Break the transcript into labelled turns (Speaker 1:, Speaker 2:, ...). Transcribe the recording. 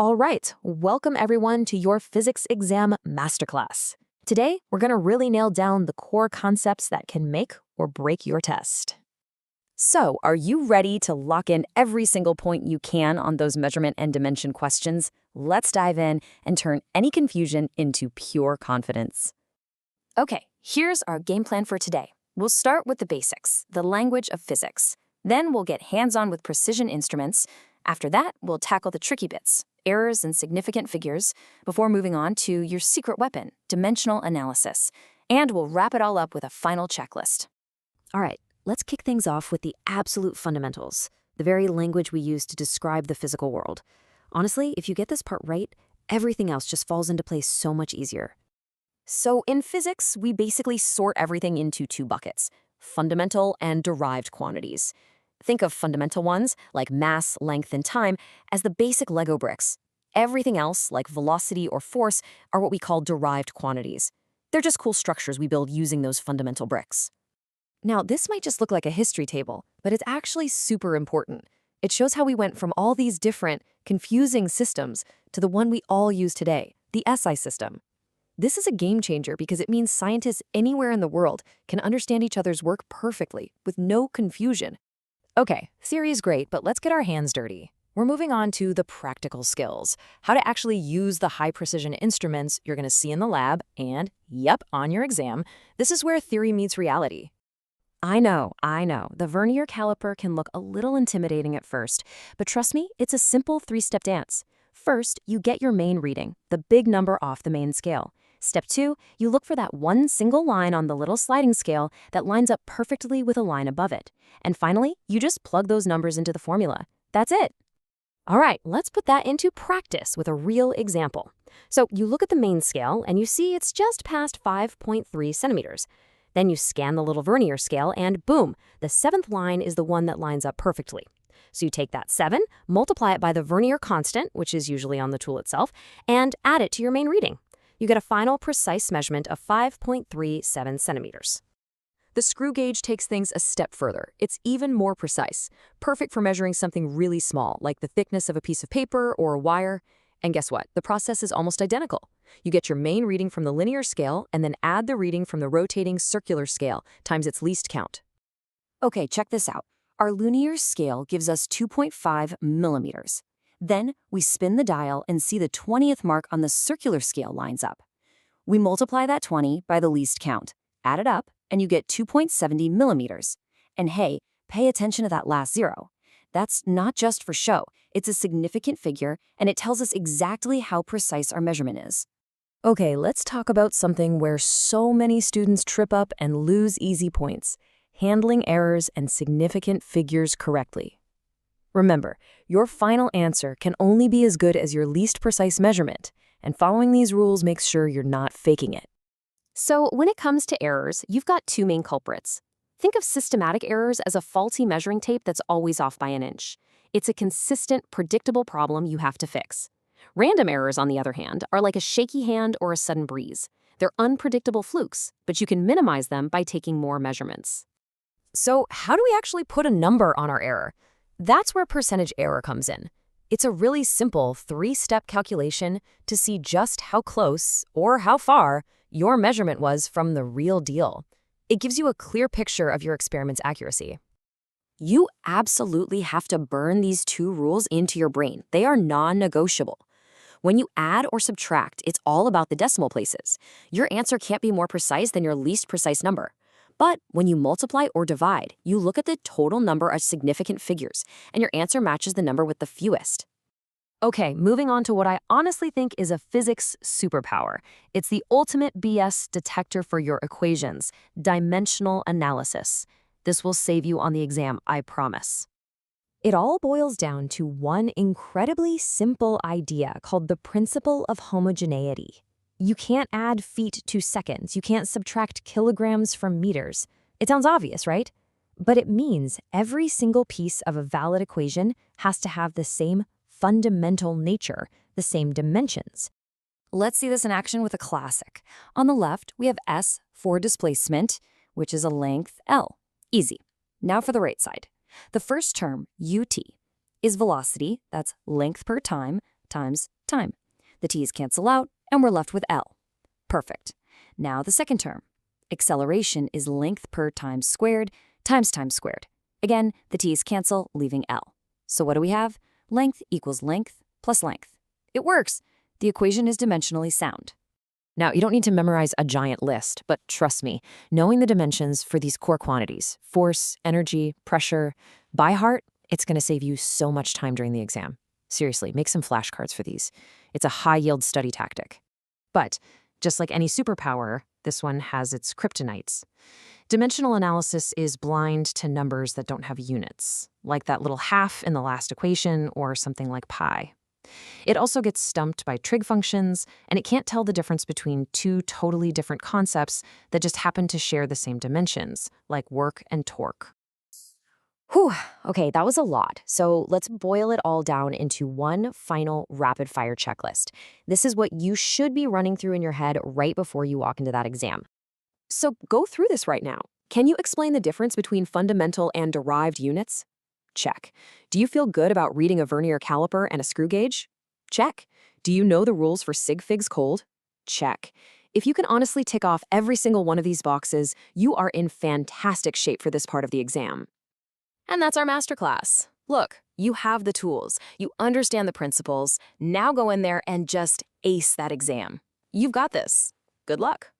Speaker 1: All right, welcome everyone to your physics exam masterclass. Today, we're going to really nail down the core concepts that can make or break your test.
Speaker 2: So, are you ready to lock in every single point you can on those measurement and dimension questions? Let's dive in and turn any confusion into pure confidence. Okay, here's our game plan for today. We'll start with the basics, the language of physics. Then we'll get hands-on with precision instruments. After that, we'll tackle the tricky bits, errors and significant figures, before moving on to your secret weapon, dimensional analysis. And we'll wrap it all up with a final checklist.
Speaker 3: All right, let's kick things off with the absolute fundamentals, the very language we use to describe the physical world. Honestly, if you get this part right, everything else just falls into place so much easier.
Speaker 1: So in physics, we basically sort everything into two buckets, fundamental and derived quantities. Think of fundamental ones, like mass, length, and time, as the basic Lego bricks. Everything else, like velocity or force, are what we call derived quantities. They're just cool structures we build using those fundamental bricks. Now, this might just look like a history table, but it's actually super important. It shows how we went from all these different, confusing systems to the one we all use today, the SI system. This is a game changer because it means scientists anywhere in the world can understand each other's work perfectly, with no confusion. Okay, theory is great, but let's get our hands dirty. We're moving on to the practical skills, how to actually use the high-precision instruments you're going to see in the lab and, yep, on your exam. This is where theory meets reality. I know, the Vernier caliper can look a little intimidating at first, but trust me, it's a simple three-step dance. First, you get your main reading, the big number off the main scale. Step 2, you look for that one single line on the little sliding scale that lines up perfectly with a line above it. And finally, you just plug those numbers into the formula. That's it. All right, let's put that into practice with a real example. So you look at the main scale and you see it's just past 5.3 centimeters. Then you scan the little Vernier scale and boom, the 7th line is the one that lines up perfectly. So you take that 7, multiply it by the Vernier constant, which is usually on the tool itself, and add it to your main reading. You get a final precise measurement of 5.37 centimeters. The screw gauge takes things a step further. It's even more precise, perfect for measuring something really small, like the thickness of a piece of paper or a wire. And guess what? The process is almost identical. You get your main reading from the linear scale and then add the reading from the rotating circular scale times its least count.
Speaker 2: Okay, check this out. Our linear scale gives us 2.5 millimeters. Then we spin the dial and see the 20th mark on the circular scale lines up. We multiply that 20 by the least count, add it up, and you get 2.70 millimeters. And hey, pay attention to that last zero. That's not just for show. It's a significant figure, and it tells us exactly how precise our measurement is.
Speaker 1: Okay, let's talk about something where so many students trip up and lose easy points: handling errors and significant figures correctly. Remember, your final answer can only be as good as your least precise measurement, and following these rules makes sure you're not faking it. So when it comes to errors, you've got two main culprits. Think of systematic errors as a faulty measuring tape that's always off by an inch. It's a consistent, predictable problem you have to fix. Random errors, on the other hand, are like a shaky hand or a sudden breeze. They're unpredictable flukes, but you can minimize them by taking more measurements. So how do we actually put a number on our error? That's where percentage error comes in. It's a really simple 3-step calculation to see just how close or how far your measurement was from the real deal. It gives you a clear picture of your experiment's accuracy.
Speaker 2: You absolutely have to burn these two rules into your brain. They are non-negotiable. When you add or subtract, it's all about the decimal places. Your answer can't be more precise than your least precise number. But when you multiply or divide, you look at the total number of significant figures, and your answer matches the number with the fewest.
Speaker 1: Okay, moving on to what I honestly think is a physics superpower. It's the ultimate BS detector for your equations, dimensional analysis. This will save you on the exam, I promise. It all boils down to one incredibly simple idea called the principle of homogeneity. You can't add feet to seconds. You can't subtract kilograms from meters. It sounds obvious, right? But it means every single piece of a valid equation has to have the same fundamental nature, the same dimensions.
Speaker 2: Let's see this in action with a classic. On the left, we have S for displacement, which is a length L. Easy. Now for the right side. The first term, ut, is velocity, that's length per time,
Speaker 3: times time. The t's cancel out, and we're left with L. Perfect. Now the second term. Acceleration is length per time squared times time squared. Again, the t's cancel, leaving L. So what do we have? Length equals length plus length. It works. The equation is dimensionally sound.
Speaker 1: Now, you don't need to memorize a giant list, but trust me, knowing the dimensions for these core quantities, force, energy, pressure, by heart, it's going to save you so much time during the exam. Seriously, make some flashcards for these. It's a high-yield study tactic. But just like any superpower, this one has its kryptonites. Dimensional analysis is blind to numbers that don't have units, like that little half in the last equation or something like pi. It also gets stumped by trig functions, and it can't tell the difference between two totally different concepts that just happen to share the same dimensions, like work and torque.
Speaker 2: Whew, okay, that was a lot. So let's boil it all down into one final rapid-fire checklist. This is what you should be running through in your head right before you walk into that exam.
Speaker 1: So go through this right now. Can you explain the difference between fundamental and derived units? Check. Do you feel good about reading a Vernier caliper and a screw gauge? Check. Do you know the rules for sig figs cold? Check. If you can honestly tick off every single one of these boxes, you are in fantastic shape for this part of the exam.
Speaker 2: And that's our masterclass. Look, you have the tools, you understand the principles, now go in there and just ace that exam. You've got this. Good luck.